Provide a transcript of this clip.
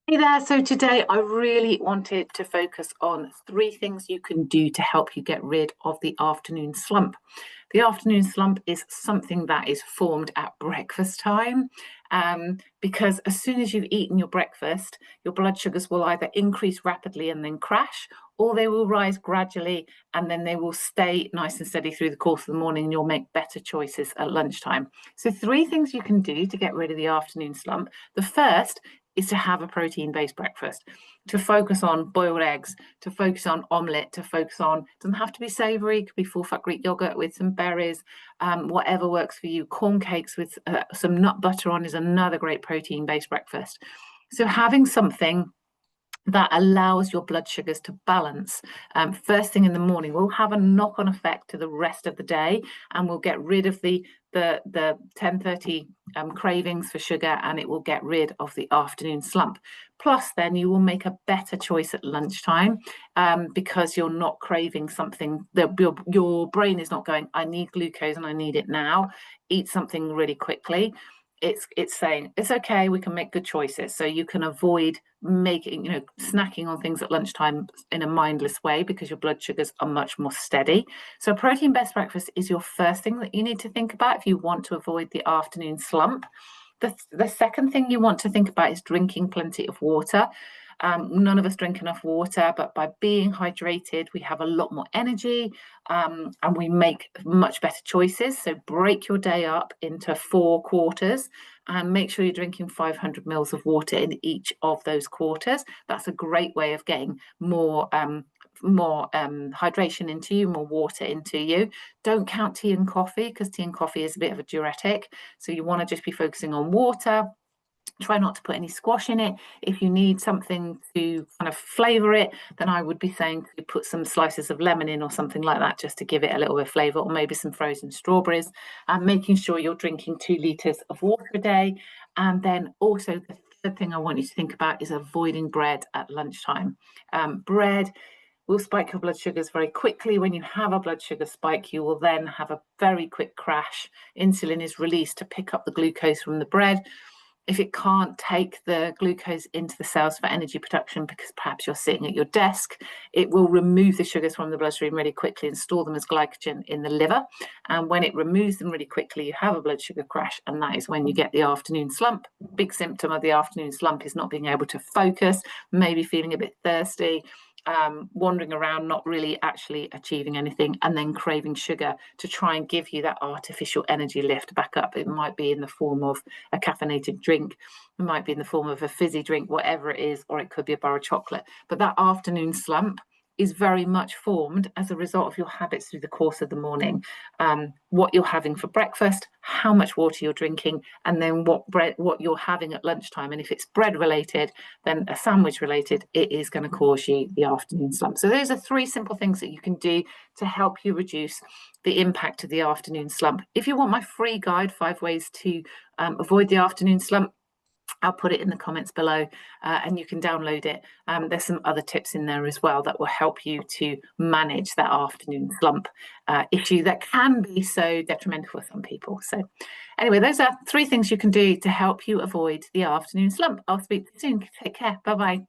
Hey there. So today I really wanted to focus on three things you can do to help you get rid of the afternoon slump. The afternoon slump is something that is formed at breakfast time because as soon as you've eaten your breakfast, your blood sugars will either increase rapidly and then crash, or they will rise gradually and then they will stay nice and steady through the course of the morning and you'll make better choices at lunchtime. So, three things you can do to get rid of the afternoon slump. The first is to have a protein-based breakfast, to focus on boiled eggs, to focus on omelette, to focus on, it doesn't have to be savory, it could be full-fat Greek yogurt with some berries, whatever works for you. Corn cakes with some nut butter on is another great protein-based breakfast. So having something that allows your blood sugars to balance first thing in the morning will have a knock-on effect to the rest of the day, and will get rid of the 10:30 cravings for sugar, and it will get rid of the afternoon slump. Plus, then you will make a better choice at lunchtime because you're not craving something that your brain is not going, I need glucose and I need it now. Eat something really quickly. It's saying it's okay, we can make good choices, so you can avoid making snacking on things at lunchtime in a mindless way because your blood sugars are much more steady. So a protein-based breakfast is your first thing that you need to think about if you want to avoid the afternoon slump. The second thing you want to think about is drinking plenty of water. None of us drink enough water, but by being hydrated, we have a lot more energy and we make much better choices. So break your day up into 4 quarters and make sure you're drinking 500 mils of water in each of those quarters. That's a great way of getting more hydration into you, more water into you. Don't count tea and coffee because tea and coffee is a bit of a diuretic. So you want to just be focusing on water. Try not to put any squash in it. If you need something to kind of flavor it, then I would be saying to put some slices of lemon in or something like that just to give it a little bit of flavor, or maybe some frozen strawberries, and making sure you're drinking 2 liters of water a day. And then also the third thing I want you to think about is avoiding bread at lunchtime. Bread will spike your blood sugars very quickly. When you have a blood sugar spike, you will then have a very quick crash. Insulin is released to pick up the glucose from the bread. If it can't take the glucose into the cells for energy production because perhaps you're sitting at your desk, it will remove the sugars from the bloodstream really quickly and store them as glycogen in the liver. And when it removes them really quickly, you have a blood sugar crash, and that is when you get the afternoon slump. Big symptom of the afternoon slump is not being able to focus, maybe feeling a bit thirsty, wandering around, not really actually achieving anything, and then craving sugar to try and give you that artificial energy lift back up. It might be in the form of a caffeinated drink, it might be in the form of a fizzy drink, whatever it is, or it could be a bar of chocolate. But that afternoon slump is very much formed as a result of your habits through the course of the morning. What you're having for breakfast, how much water you're drinking, and then what you're having at lunchtime. And if it's bread related, then a sandwich related, it is going to cause you the afternoon slump. So those are 3 simple things that you can do to help you reduce the impact of the afternoon slump. If you want my free guide, 5 ways to avoid the afternoon slump, I'll put it in the comments below and you can download it. There's some other tips in there as well that will help you to manage that afternoon slump issue that can be so detrimental for some people. So anyway, those are 3 things you can do to help you avoid the afternoon slump. I'll speak to you soon. Take care. Bye-bye.